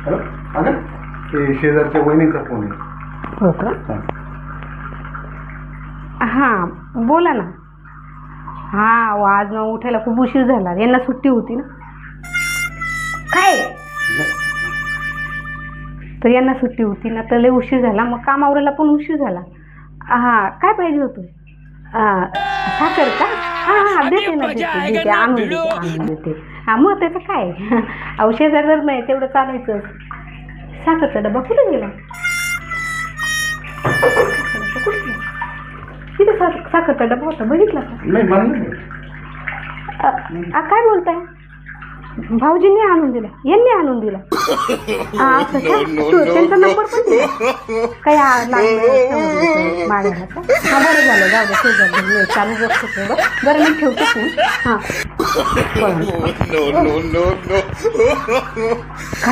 Hello अगं ते शेजारच्या वहिनीचा फोन आहे. हो का? हां बोला ना. हां आज ना उठायला खूप उशीर झाला, यांना सुट्टी होती ना. काय तर यांना सुट्टी होती ना, तर लय उशीर झाला, मग कामावरला पण उशीर झाला. हां काय पाहिजे होतं? साखर का? हां देते ना, देते आणून देते. हां मग त्याचं काय अहो शेजारवर नाही तेवढं चालायचं. साखरचा डबा कुठे गेला? तिथे साखरचा डबा होता, बघितला का? नाही मला नाही. काय बोलताय? भाऊजींनी आणून दिला, यांनी आणून दिला. असं का? त्यांचा नंबर पण दिला काय लागलं मागायला का? हां बरं झालं, जाऊ दे शेजारी चालू बसतो थोडं. बरं मी ठेवतो फोन. हां